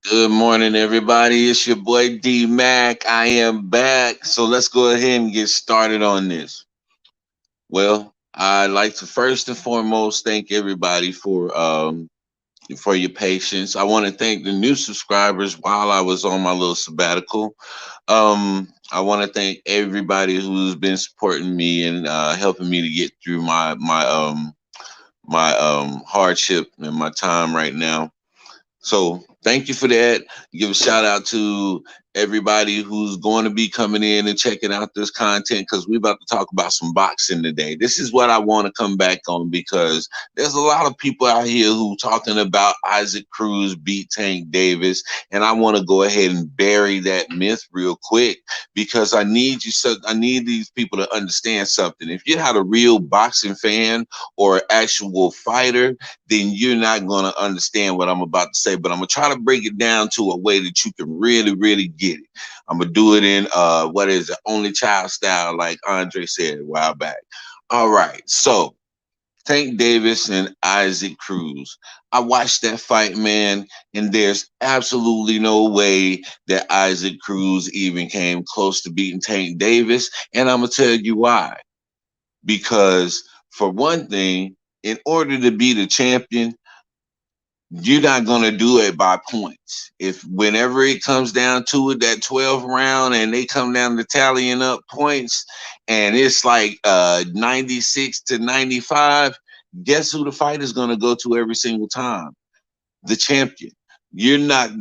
Good morning, everybody. It's your boy D Mac. I am back. So let's go ahead and get started on this. Well, I'd like to first and foremost thank everybody for your patience. I want to thank the new subscribers while I was on my little sabbatical. I want to thank everybody who's been supporting me and helping me to get through my hardship and my time right now. So thank you for that. Give a shout out to everybody who's going to be coming in and checking out this content because we're about to talk about some boxing today. This is what I want to come back on because there's a lot of people out here who talking about Isaac Cruz beat Tank Davis, and I want to go ahead and bury that myth real quick because I need these people to understand something. If you're not a real boxing fan or actual fighter, then you're not going to understand what I'm about to say. But I'm going to try to break it down to a way that you can really, really get it. I'm going to do it in, what is it, only child style, like Andre said a while back. All right. So, Tank Davis and Isaac Cruz. I watched that fight, man, and there's absolutely no way that Isaac Cruz even came close to beating Tank Davis. And I'm going to tell you why. Because, for one thing, in order to be the champion, you're not going to do it by points. If whenever it comes down to it, that 12th round, and they come down to tallying up points, and it's like 96 to 95, guess who the fight is going to go to every single time? The champion. You're not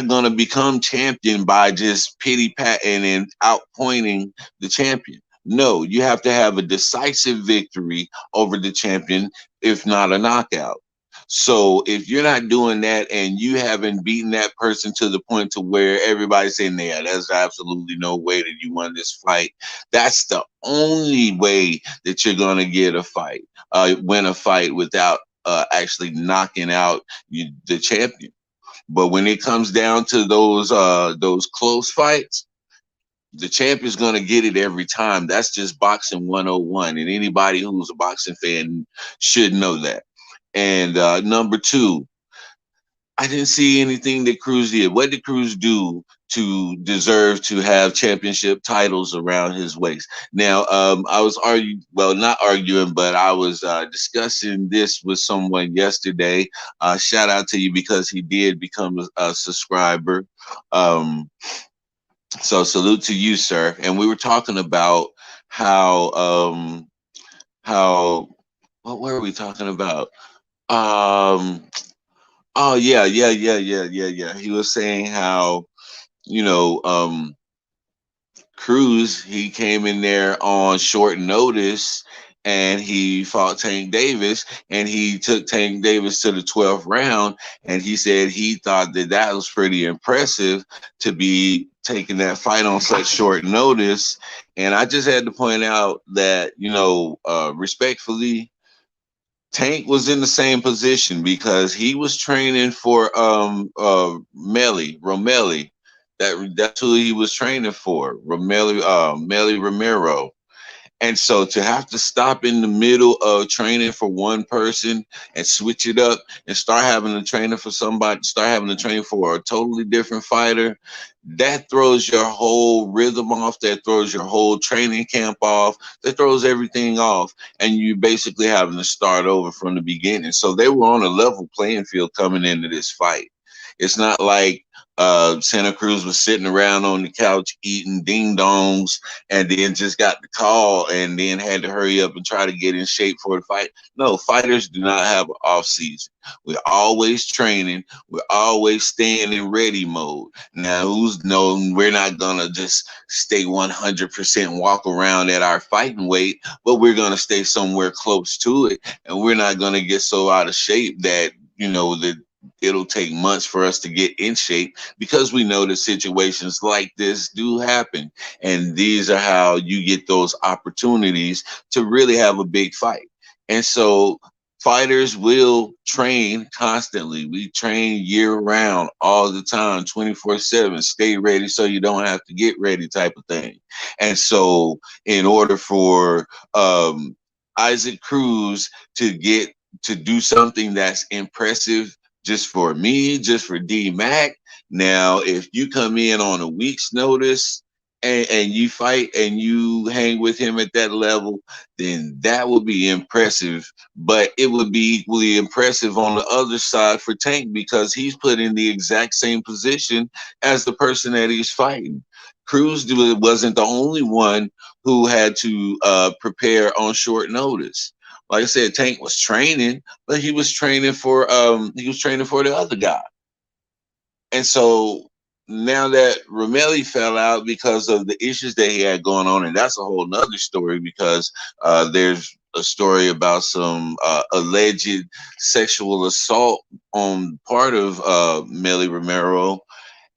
going to become champion by just pity patting and outpointing the champion. No, you have to have a decisive victory over the champion, if not a knockout. So if you're not doing that and you haven't beaten that person to the point to where everybody's saying, yeah, there's absolutely no way that you won this fight. That's the only way that you're gonna get a fight, win a fight without actually knocking out the champion. But when it comes down to those close fights, the champion's gonna get it every time. That's just boxing 101, and anybody who's a boxing fan should know that. And number two, I didn't see anything that Cruz did. What did Cruz do to deserve to have championship titles around his waist? Now, I was not arguing, but I was discussing this with someone yesterday. Shout out to you because he did become a subscriber. Um, so salute to you, sir. And we were talking about how how what were we talking about? Um, Oh yeah. He was saying how, you know, Cruz, he came in there on short notice and he fought Tank Davis and he took Tank Davis to the 12th round, and he said he thought that that was pretty impressive to be taking that fight on such short notice. And I just had to point out that, respectfully, Tank was in the same position because he was training for Romelli. That's who he was training for, Melly Romero. And so to have to stop in the middle of training for one person and switch it up and start having to train for a totally different fighter, that throws your whole rhythm off. That throws your whole training camp off. That throws everything off. And you basically having to start over from the beginning. So they were on a level playing field coming into this fight. It's not like Santa Cruz was sitting around on the couch eating ding dongs and then just got the call and then had to hurry up and try to get in shape for the fight. No, fighters do not have an off season. We're always training. We're always staying in ready mode. Now, we're not gonna just stay 100% walk around at our fighting weight, but we're gonna stay somewhere close to it, and we're not gonna get so out of shape that that it'll take months for us to get in shape, because we know that situations like this do happen. And these are how you get those opportunities to really have a big fight. And so fighters will train constantly. We train year round all the time, 24/7. Stay ready so you don't have to get ready type of thing. And so in order for Isaac Cruz to do something that's impressive just for me, just for D Mac. Now, if you come in on a week's notice and you fight and you hang with him at that level, then that would be impressive. But it would be equally impressive on the other side for Tank because he's put in the exact same position as the person that he's fighting. Cruz wasn't the only one who had to prepare on short notice. Like I said, Tank was training, but he was training for the other guy. And so now that Romelli fell out because of the issues that he had going on, and that's a whole nother story because there's a story about some alleged sexual assault on part of Melly Romero,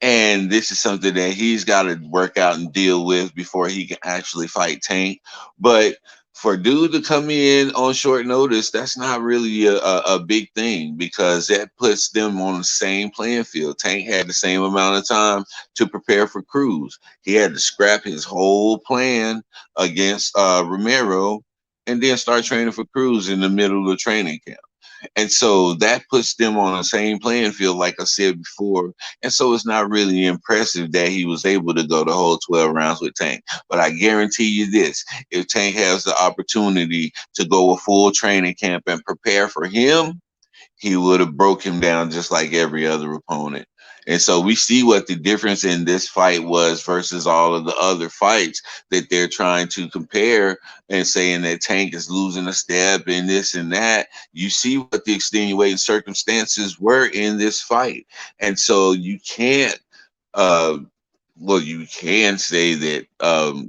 and this is something that he's got to work out and deal with before he can actually fight Tank. But for dude to come in on short notice, that's not really a big thing because that puts them on the same playing field. Tank had the same amount of time to prepare for Cruz. He had to scrap his whole plan against Romero and then start training for Cruz in the middle of the training camp. And so that puts them on the same playing field, like I said before. And so it's not really impressive that he was able to go the whole 12 rounds with Tank. But I guarantee you this, if Tank has the opportunity to go a full training camp and prepare for him, he would have broke him down just like every other opponent. And so we see what the difference in this fight was versus all of the other fights that they're trying to compare and saying that Tank is losing a step and this and that. You see what the extenuating circumstances were in this fight. And so you can't uh, well, you can say that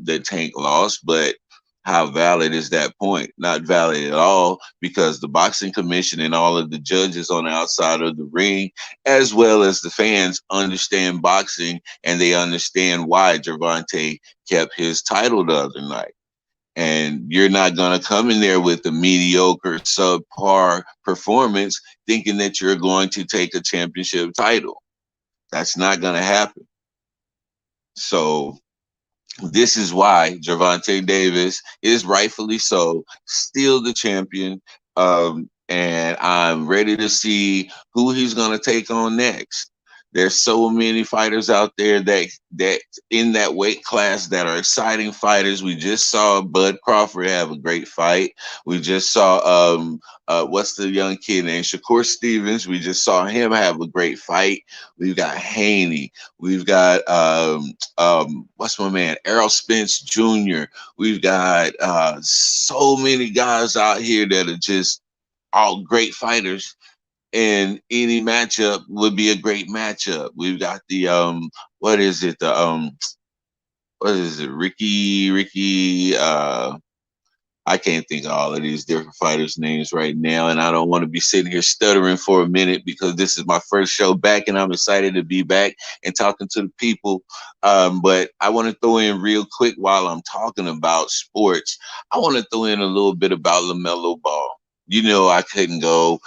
that Tank lost, but how valid is that point? Not valid at all, because the boxing commission and all of the judges on the outside of the ring, as well as the fans, understand boxing and they understand why Gervonta kept his title the other night. And you're not going to come in there with a mediocre, subpar performance thinking that you're going to take a championship title. That's not going to happen. So this is why Gervonta Davis is rightfully so still the champion. And I'm ready to see who he's going to take on next. There's so many fighters out there that in that weight class that are exciting fighters. We just saw Bud Crawford have a great fight. We just saw what's the young kid named Shakur Stevens. We just saw him have a great fight. We've got Haney. We've got what's my man Errol Spence Jr. We've got so many guys out here that are just all great fighters, and any matchup would be a great matchup. We've got the what is it? The what is it? Ricky I can't think of all of these different fighters' names right now, and I don't want to be sitting here stuttering for a minute because this is my first show back, and I'm excited to be back and talking to the people. But I want to throw in real quick while I'm talking about sports. I want to throw in a little bit about LaMelo Ball. You know, I couldn't go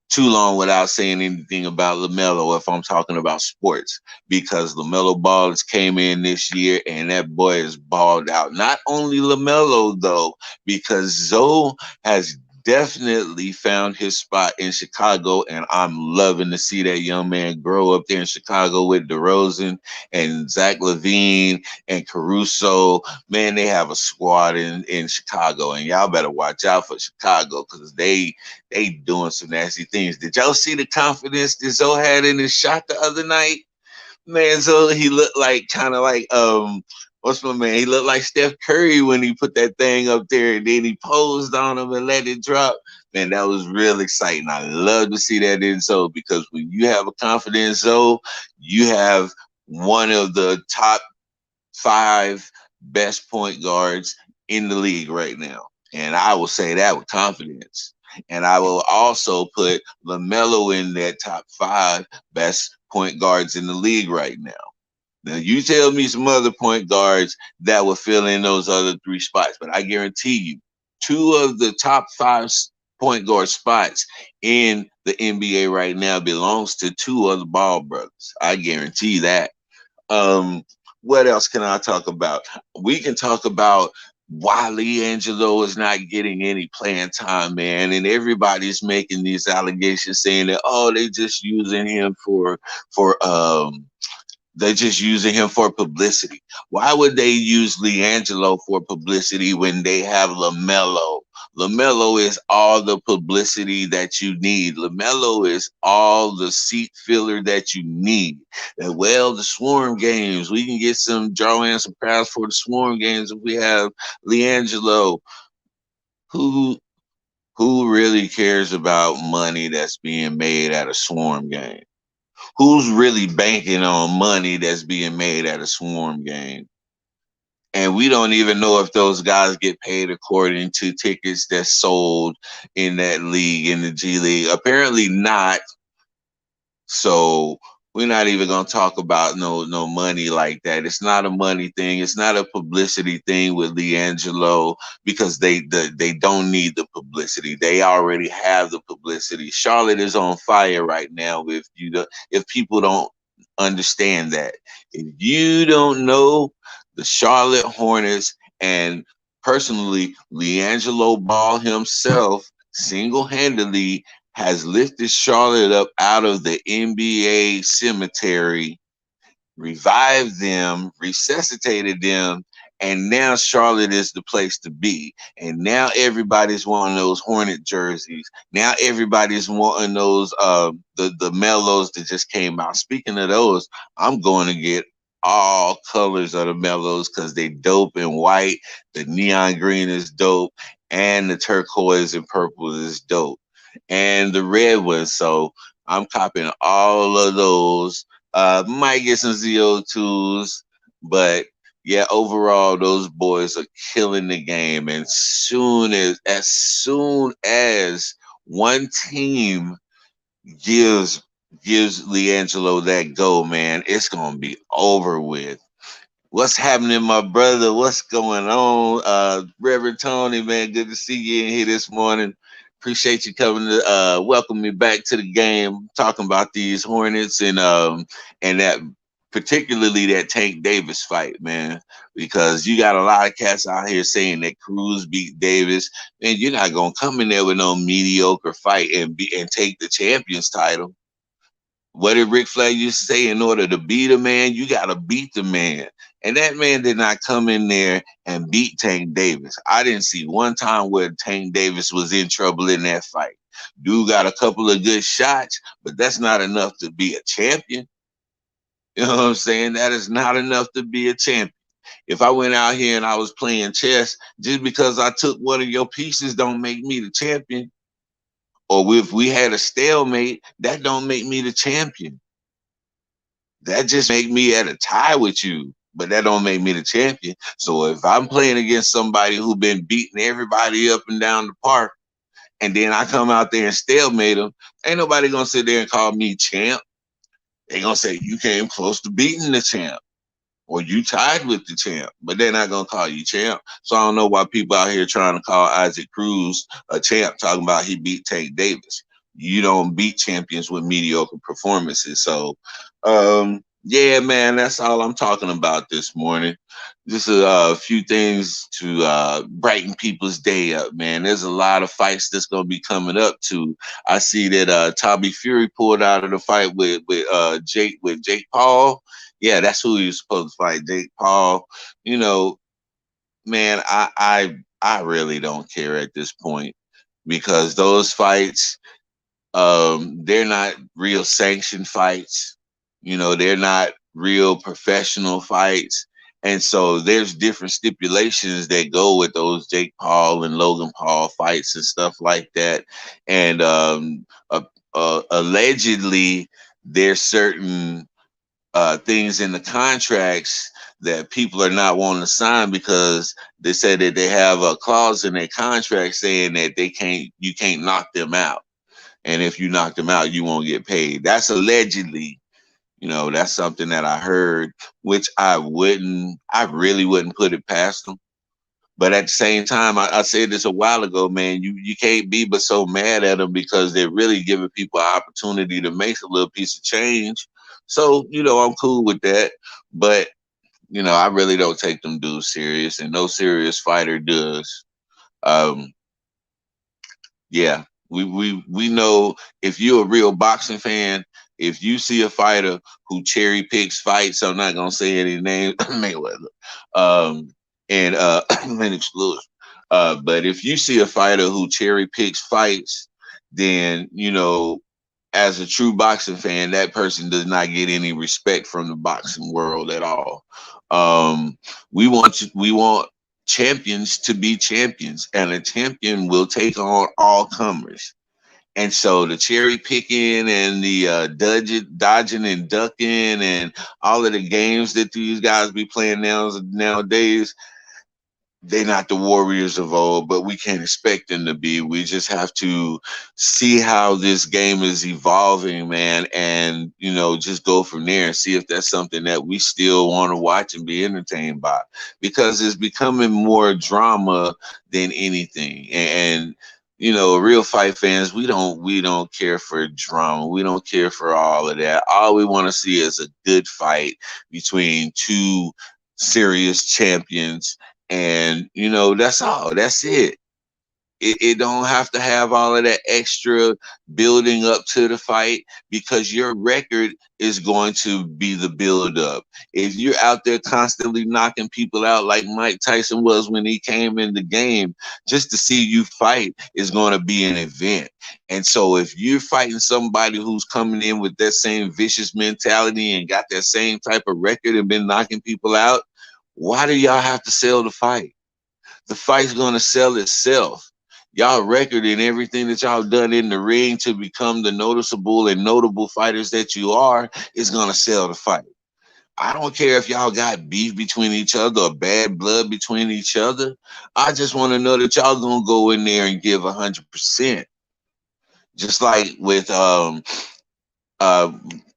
too long without saying anything about LaMelo if I'm talking about sports, because LaMelo Ball has came in this year and that boy is balled out. Not only LaMelo though, because Zoe has definitely found his spot in Chicago, and I'm loving to see that young man grow up there in Chicago with DeRozan and Zach LaVine and Caruso. Man, they have a squad in Chicago, and y'all better watch out for Chicago because they doing some nasty things. Did y'all see the confidence that Zoe had in his shot the other night? Man, so he looked like kind of like what's my man? He looked like Steph Curry when he put that thing up there and then he posed on him and let it drop. Man, that was real exciting. I love to see that in Zoe, because when you have a confident Zoe, you have one of the top 5 best point guards in the league right now. And I will say that with confidence. And I will also put LaMelo in that top 5 best point guards in the league right now. Now, you tell me some other point guards that will fill in those other 3 spots, but I guarantee you, 2 of the top 5 point guard spots in the NBA right now belongs to 2 of the Ball brothers. I guarantee that. What else can I talk about? We can talk about why LiAngelo is not getting any playing time, man. And everybody's making these allegations saying that, oh, they just using him for they're just using him for publicity. Why would they use LiAngelo for publicity when they have LaMelo? LaMelo is all the publicity that you need. LaMelo is all the seat filler that you need. And well, the Swarm games, we can get some draw in some crowds for the Swarm games if we have LiAngelo. Who who really cares about money that's being made at a Swarm game? Who's really banking on money that's being made at a Swarm game? And we don't even know if those guys get paid according to tickets that's sold in that league, in the G League. Apparently not. So we're not even gonna talk about no money like that. It's not a money thing. It's not a publicity thing with LiAngelo because they don't need the publicity. They already have the publicity. Charlotte is on fire right now. If people don't understand that, if you don't know, the Charlotte Hornets and personally LiAngelo Ball himself single handedly has lifted Charlotte up out of the NBA cemetery, revived them, resuscitated them, and now Charlotte is the place to be. And now everybody's wanting those Hornet jerseys. Now everybody's wanting those the Mellows that just came out. Speaking of those, I'm going to get all colors of the Mellows because they dope in white. The neon green is dope, and the turquoise and purple is dope, and the red one. So I'm copping all of those. Might get some ZO2s, but yeah, overall those boys are killing the game. And as soon as one team gives gives LiAngelo that go, man, it's gonna be over with. What's happening, my brother? What's going on? Reverend Tony, man, good to see you in here this morning. Appreciate you coming to welcome me back to the game, talking about these Hornets and that particularly that Tank Davis fight, man. Because you got a lot of cats out here saying that Cruz beat Davis, and you're not gonna come in there with no mediocre fight and take the champions title. What did Ric Flair used to say? In order to beat a man, you got to beat the man. And that man did not come in there and beat Tank Davis. I didn't see one time where Tank Davis was in trouble in that fight. Dude got a couple of good shots, but that's not enough to be a champion. You know what I'm saying? That is not enough to be a champion. If I went out here and I was playing chess, just because I took one of your pieces don't make me the champion. Or if we had a stalemate, that don't make me the champion. That just make me at a tie with you, but that don't make me the champion. So if I'm playing against somebody who been beating everybody up and down the park, and then I come out there and stalemate them, ain't nobody gonna sit there and call me champ. They gonna say you came close to beating the champ, or you tied with the champ, but they're not gonna call you champ. So I don't know why people out here trying to call Isaac Cruz a champ, talking about he beat Tank Davis. You don't beat champions with mediocre performances. So, yeah, man, that's all I'm talking about this morning. Just a few things to brighten people's day up, man. There's a lot of fights that's gonna be coming up too. I see that Tommy Fury pulled out of the fight with Jake Paul. Yeah, that's who he was supposed to fight, Jake Paul. You know, man, I really don't care at this point because those fights, they're not real sanctioned fights. You know, they're not real professional fights. And so there's different stipulations that go with those Jake Paul and Logan Paul fights and stuff like that. And allegedly, there's certain things in the contracts that people are not wanting to sign because they said that they have a clause in their contract saying that you can't knock them out, and if you knock them out, you won't get paid. That's allegedly, that's something that I heard, which I really wouldn't put it past them. But at the same time, I said this a while ago, man, you can't be but so mad at them because they're really giving people an opportunity to make a little piece of change. So, I'm cool with that. But I really don't take them dudes serious, and no serious fighter does. Um, yeah, we know if you're a real boxing fan, if you see a fighter who cherry picks fights, I'm not gonna say any names, Mayweather, um, and Lennox Lewis. But if you see a fighter who cherry picks fights, then as a true boxing fan, that person does not get any respect from the boxing world at all. Um, we want champions to be champions, and a champion will take on all comers. And so the cherry picking and the dodging and ducking and all of the games that these guys be playing nowadays, they're not the warriors of old, but we can't expect them to be. We just have to see how this game is evolving, man, and just go from there and see if that's something that we still want to watch and be entertained by, because it's becoming more drama than anything. And real fight fans, we don't care for drama. We don't care for all of that. All we want to see is a good fight between two serious champions, and that's all. That's it. It don't have to have all of that extra building up to the fight, because your record is going to be the build up. If you're out there constantly knocking people out like Mike Tyson was when he came in the game, just to see you fight is going to be an event. And so if you're fighting somebody who's coming in with that same vicious mentality and got that same type of record and been knocking people out, why do y'all have to sell the fight? The fight's gonna sell itself. Y'all record and everything that y'all done in the ring to become the noticeable and notable fighters that you are is gonna sell the fight. I don't care if y'all got beef between each other or bad blood between each other. I just want to know that y'all gonna go in there and give 100%. Just like with uh,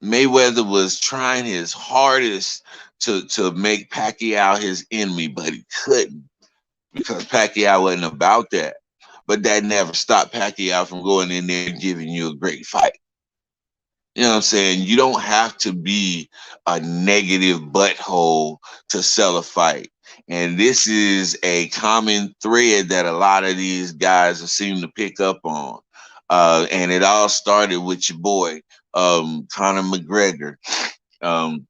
Mayweather was trying his hardest to make Pacquiao his enemy, but he couldn't, because Pacquiao wasn't about that. But that never stopped Pacquiao from going in there and giving you a great fight. You know what I'm saying? You don't have to be a negative butthole to sell a fight. And this is a common thread that a lot of these guys seem to pick up on. And it all started with your boy, Conor McGregor. Um,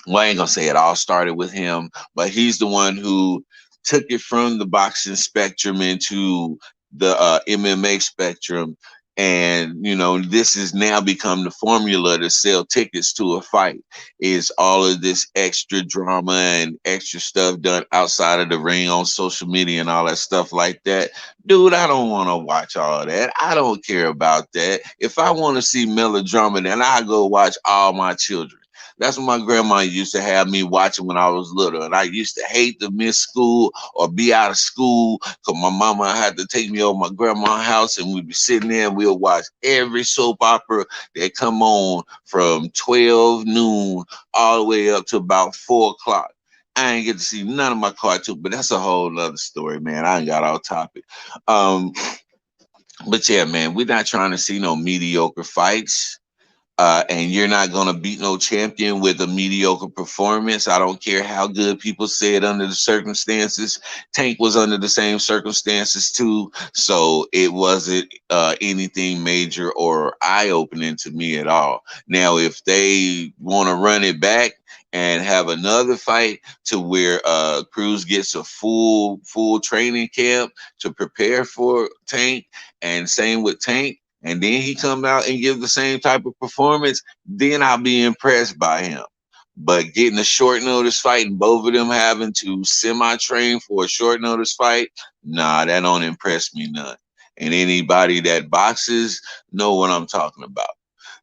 well, I ain't gonna say it all started with him, but he's the one who took it from the boxing spectrum into the MMA spectrum. And this has now become the formula to sell tickets to a fight. Is all of this extra drama and extra stuff done outside of the ring on social media and all that stuff like that. Dude, I don't want to watch all that. I don't care about that. If I want to see melodrama, then I go watch All My Children. That's what my grandma used to have me watching when I was little. And I used to hate to miss school or be out of school, because my mama had to take me over my grandma's house, and we'd be sitting there and we'll watch every soap opera that come on from 12 noon all the way up to about 4 o'clock. I ain't get to see none of my cartoons, but that's a whole nother story, man. I ain't got off topic. Um, but yeah, man, we're not trying to see no mediocre fights. And you're not going to beat no champion with a mediocre performance. I don't care how good people said under the circumstances. Tank was under the same circumstances too. So it wasn't anything major or eye opening to me at all. Now, if they want to run it back and have another fight to where Cruz gets a full training camp to prepare for Tank, and same with Tank, and then he come out and give the same type of performance, then I'll be impressed by him. But getting a short notice fight and both of them having to semi-train for a short notice fight, nah, that don't impress me none. And anybody that boxes know what I'm talking about.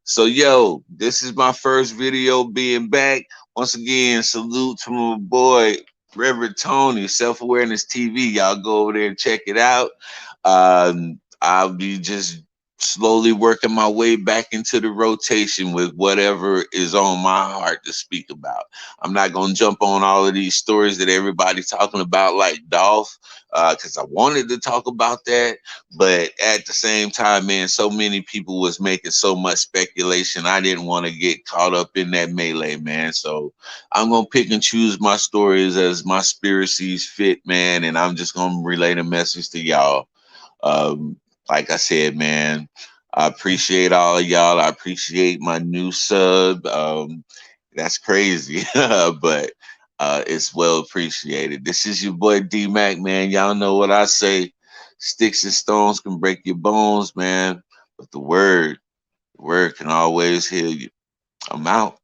So, yo, this is my first video being back. Once again, salute to my boy, Reverend Tony, Self Awareness TV. Y'all go over there and check it out. I'll be just slowly working my way back into the rotation with whatever is on my heart to speak about. I'm not gonna jump on all of these stories that everybody's talking about, like Dolph, because I wanted to talk about that, but at the same time, man, so many people was making so much speculation. I didn't want to get caught up in that melee, man. So I'm gonna pick and choose my stories as my spirit sees fit, man, and I'm just gonna relay the message to y'all. Um, like I said, man, I appreciate all of y'all. I appreciate my new sub. That's crazy, but it's well appreciated. This is your boy D Mac, man. Y'all know what I say. Sticks and stones can break your bones, man, but the word can always heal you. I'm out.